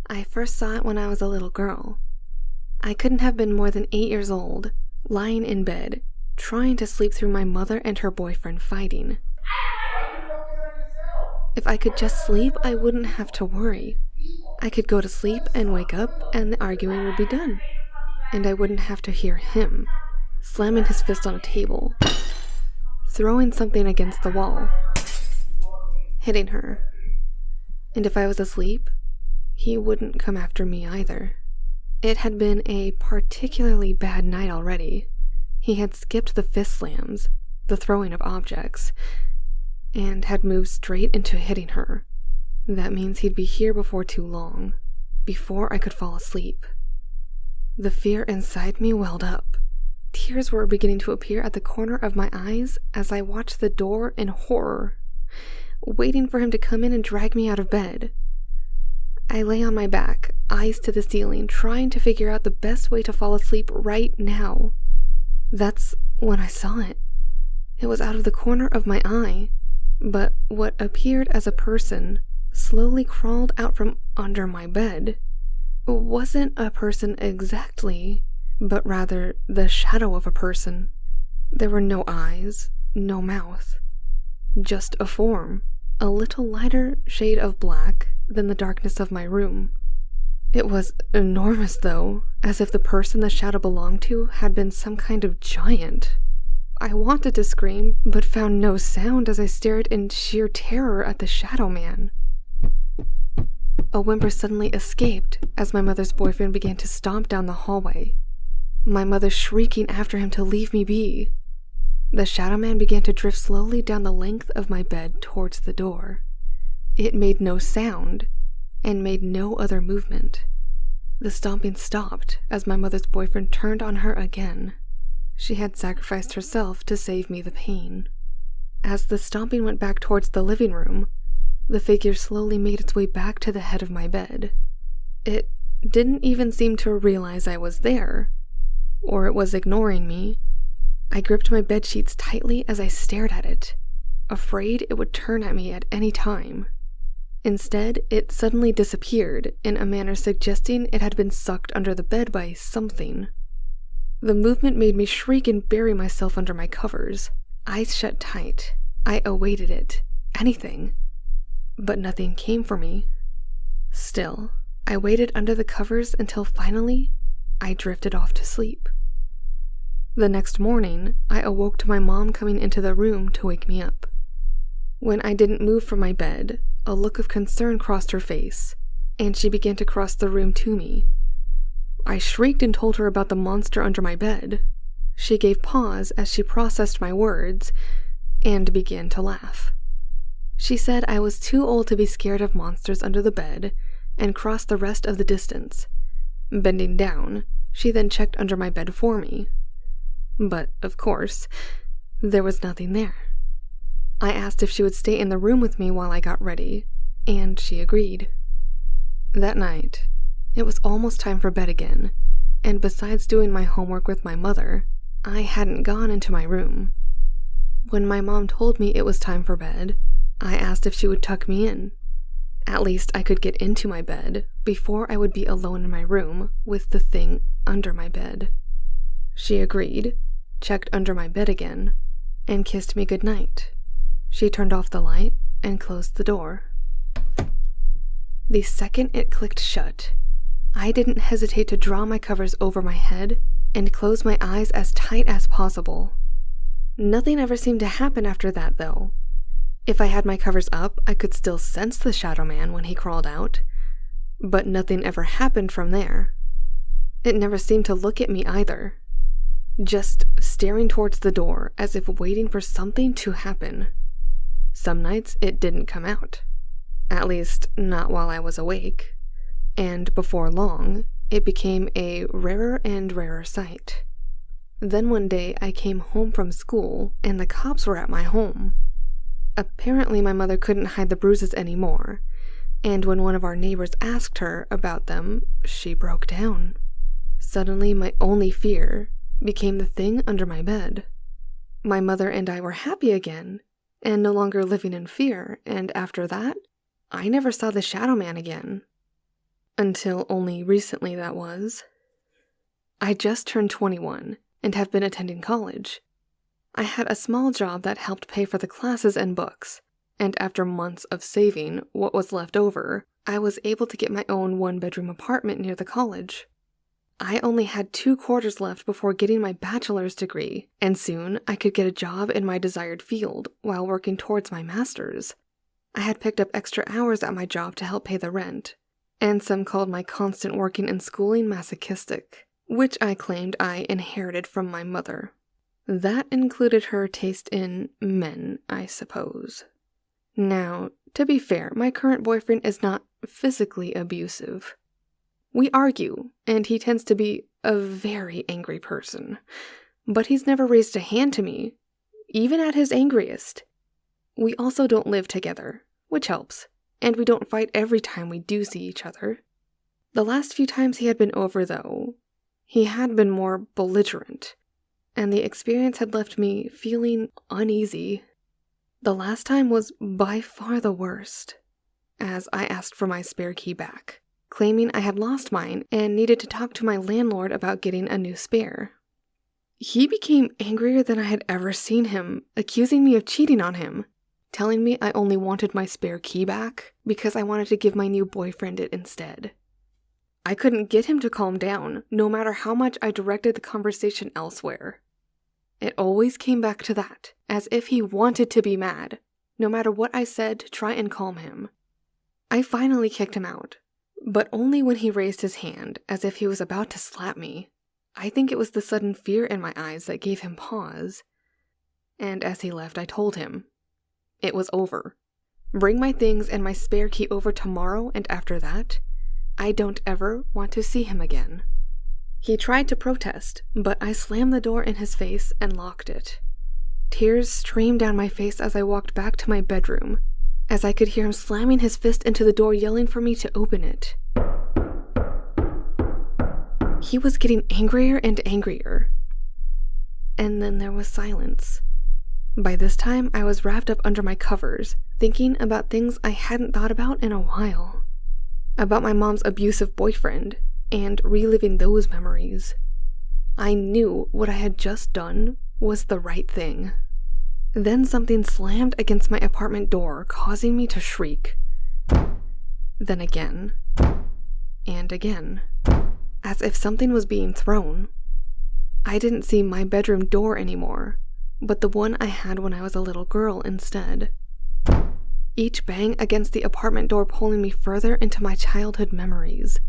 I first saw it when I was a little girl. I couldn't have been more than 8 years old, lying in bed, trying to sleep through my mother and her boyfriend fighting. If I could just sleep, I wouldn't have to worry. I could go to sleep and wake up, and the arguing would be done. And I wouldn't have to hear him slamming his fist on a table, throwing something against the wall, hitting her. And if I was asleep, he wouldn't come after me either. It had been a particularly bad night already. He had skipped the fist slams, the throwing of objects, and had moved straight into hitting her. That means he'd be here before too long, before I could fall asleep. The fear inside me welled up. Tears were beginning to appear at the corner of my eyes as I watched the door in horror, waiting for him to come in and drag me out of bed. I lay on my back, eyes to the ceiling, trying to figure out the best way to fall asleep right now. That's when I saw it. It was out of the corner of my eye, but what appeared as a person slowly crawled out from under my bed. It wasn't a person exactly, but rather the shadow of a person. There were no eyes, no mouth, just a form, a little lighter shade of black than the darkness of my room. It was enormous though, as if the person the shadow belonged to had been some kind of giant. I wanted to scream, but found no sound as I stared in sheer terror at the shadow man. A whimper suddenly escaped as my mother's boyfriend began to stomp down the hallway, my mother shrieking after him to leave me be. The shadow man began to drift slowly down the length of my bed towards the door. It made no sound, and made no other movement. The stomping stopped as my mother's boyfriend turned on her again. She had sacrificed herself to save me the pain. As the stomping went back towards the living room, the figure slowly made its way back to the head of my bed. It didn't even seem to realize I was there, or it was ignoring me. I gripped my bedsheets tightly as I stared at it, afraid it would turn at me at any time. Instead, it suddenly disappeared in a manner suggesting it had been sucked under the bed by something. The movement made me shriek and bury myself under my covers, eyes shut tight. I awaited it, anything. But nothing came for me. Still, I waited under the covers until finally, I drifted off to sleep. The next morning, I awoke to my mom coming into the room to wake me up. When I didn't move from my bed, a look of concern crossed her face, and she began to cross the room to me. I shrieked and told her about the monster under my bed. She gave pause as she processed my words, and began to laugh. She said I was too old to be scared of monsters under the bed, and crossed the rest of the distance. Bending down, she then checked under my bed for me. But, of course, there was nothing there. I asked if she would stay in the room with me while I got ready, and she agreed. That night, it was almost time for bed again, and besides doing my homework with my mother, I hadn't gone into my room. When my mom told me it was time for bed, I asked if she would tuck me in. At least I could get into my bed before I would be alone in my room with the thing under my bed. She agreed, checked under my bed again, and kissed me goodnight. She turned off the light and closed the door. The second it clicked shut, I didn't hesitate to draw my covers over my head and close my eyes as tight as possible. Nothing ever seemed to happen after that, though. If I had my covers up, I could still sense the shadow man when he crawled out, but nothing ever happened from there. It never seemed to look at me either, just staring towards the door as if waiting for something to happen. Some nights it didn't come out, at least not while I was awake, and before long, it became a rarer and rarer sight. Then one day I came home from school and the cops were at my home. Apparently my mother couldn't hide the bruises anymore, and when one of our neighbors asked her about them, she broke down. Suddenly my only fear became the thing under my bed. My mother and I were happy again, and no longer living in fear, and after that, I never saw the shadow man again. Until only recently, that was. I just turned 21 and have been attending college. I had a small job that helped pay for the classes and books, and after months of saving what was left over, I was able to get my own one-bedroom apartment near the college. I only had 2 quarters left before getting my bachelor's degree, and soon I could get a job in my desired field while working towards my master's. I had picked up extra hours at my job to help pay the rent, and some called my constant working and schooling masochistic, which I claimed I inherited from my mother. That included her taste in men, I suppose. Now, to be fair, my current boyfriend is not physically abusive. We argue, and he tends to be a very angry person, but he's never raised a hand to me, even at his angriest. We also don't live together, which helps, and we don't fight every time we do see each other. The last few times he had been over, though, he had been more belligerent, and the experience had left me feeling uneasy. The last time was by far the worst, as I asked for my spare key back, claiming I had lost mine and needed to talk to my landlord about getting a new spare. He became angrier than I had ever seen him, accusing me of cheating on him, telling me I only wanted my spare key back because I wanted to give my new boyfriend it instead. I couldn't get him to calm down, no matter how much I directed the conversation elsewhere. It always came back to that, as if he wanted to be mad, no matter what I said to try and calm him. I finally kicked him out, but only when he raised his hand, as if he was about to slap me. I think it was the sudden fear in my eyes that gave him pause. And as he left, I told him, it was over. Bring my things and my spare key over tomorrow, and after that, I don't ever want to see him again. He tried to protest, but I slammed the door in his face and locked it. Tears streamed down my face as I walked back to my bedroom, as I could hear him slamming his fist into the door, yelling for me to open it. He was getting angrier and angrier. And then there was silence. By this time, I was wrapped up under my covers, thinking about things I hadn't thought about in a while. About my mom's abusive boyfriend, and reliving those memories. I knew what I had just done was the right thing. Then something slammed against my apartment door, causing me to shriek. Then again. And again. As if something was being thrown. I didn't see my bedroom door anymore, but the one I had when I was a little girl instead. Each bang against the apartment door pulling me further into my childhood memories.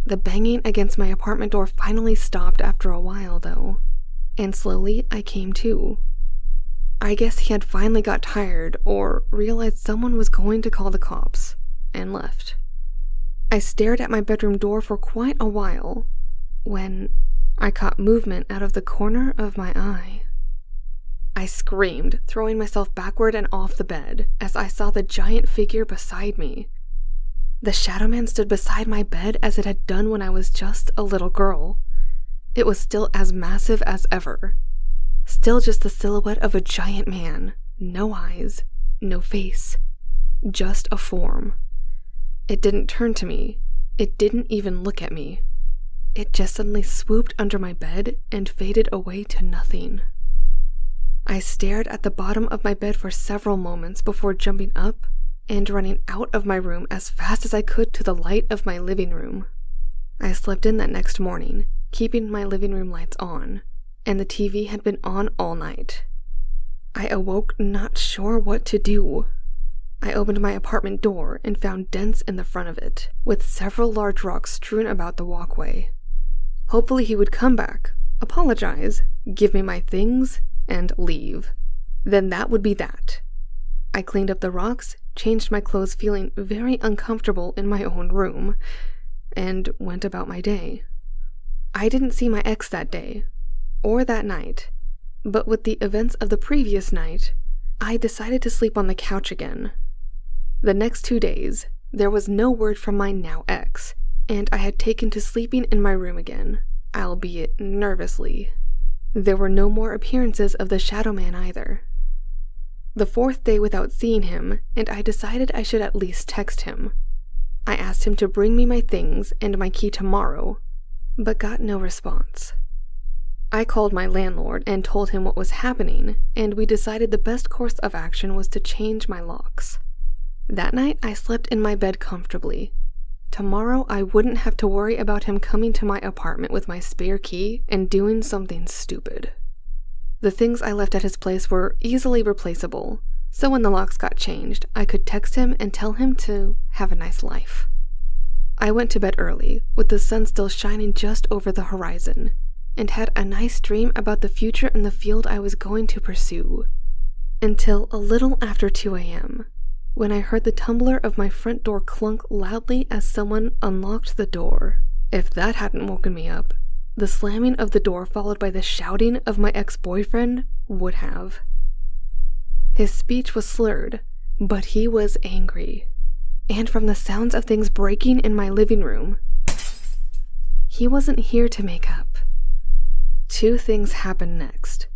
The banging against my apartment door finally stopped after a while, though, and slowly I came to. I guess he had finally got tired or realized someone was going to call the cops, and left. I stared at my bedroom door for quite a while, when I caught movement out of the corner of my eye. I screamed, throwing myself backward and off the bed, as I saw the giant figure beside me. The shadow man stood beside my bed as it had done when I was just a little girl. It was still as massive as ever. Still just the silhouette of a giant man. No eyes, no face. Just a form. It didn't turn to me. It didn't even look at me. It just suddenly swooped under my bed and faded away to nothing. I stared at the bottom of my bed for several moments before jumping up and running out of my room as fast as I could to the light of my living room. I slept in that next morning, keeping my living room lights on, and the TV had been on all night. I awoke not sure what to do. I opened my apartment door and found dents in the front of it, with several large rocks strewn about the walkway. Hopefully he would come back, apologize, give me my things, and leave. Then that would be that. I cleaned up the rocks, changed my clothes feeling very uncomfortable in my own room, and went about my day. I didn't see my ex that day, or that night, but with the events of the previous night, I decided to sleep on the couch again. The next 2 days, there was no word from my now ex, and I had taken to sleeping in my room again, albeit nervously. There were no more appearances of the shadow man either. The 4th day without seeing him, and I decided I should at least text him. I asked him to bring me my things and my key tomorrow, but got no response. I called my landlord and told him what was happening, and we decided the best course of action was to change my locks. That night, I slept in my bed comfortably. Tomorrow, I wouldn't have to worry about him coming to my apartment with my spare key and doing something stupid. The things I left at his place were easily replaceable, so when the locks got changed, I could text him and tell him to have a nice life. I went to bed early, with the sun still shining just over the horizon, and had a nice dream about the future in the field I was going to pursue. Until a little after 2 a.m., when I heard the tumbler of my front door clunk loudly as someone unlocked the door. If that hadn't woken me up, the slamming of the door followed by the shouting of my ex-boyfriend would have. His speech was slurred, but he was angry. And from the sounds of things breaking in my living room, he wasn't here to make up. 2 things happened next.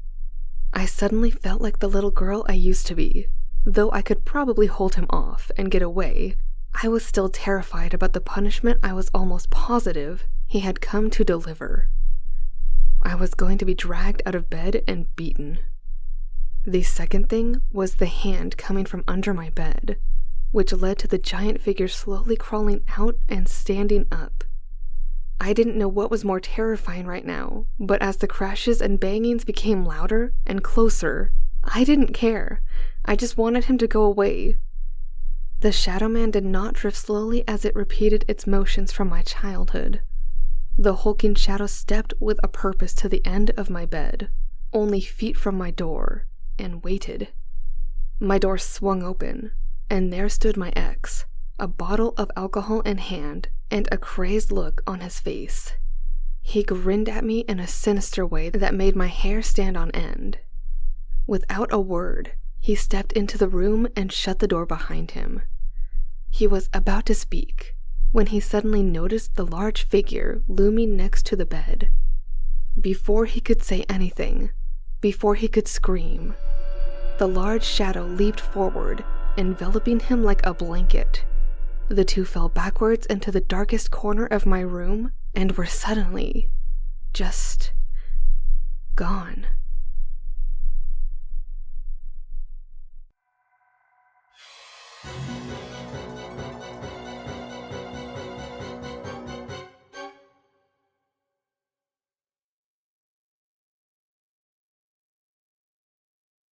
I suddenly felt like the little girl I used to be. Though I could probably hold him off and get away, I was still terrified about the punishment I was almost positive he had come to deliver. I was going to be dragged out of bed and beaten. The second thing was the hand coming from under my bed, which led to the giant figure slowly crawling out and standing up. I didn't know what was more terrifying right now, but as the crashes and bangings became louder and closer, I didn't care. I just wanted him to go away. The Shadow Man did not drift slowly as it repeated its motions from my childhood. The hulking shadow stepped with a purpose to the end of my bed, only feet from my door, and waited. My door swung open, and there stood my ex, a bottle of alcohol in hand and a crazed look on his face. He grinned at me in a sinister way that made my hair stand on end. Without a word, he stepped into the room and shut the door behind him. He was about to speak when he suddenly noticed the large figure looming next to the bed. Before he could say anything, before he could scream, the large shadow leaped forward, enveloping him like a blanket. The 2 fell backwards into the darkest corner of my room and were suddenly just gone.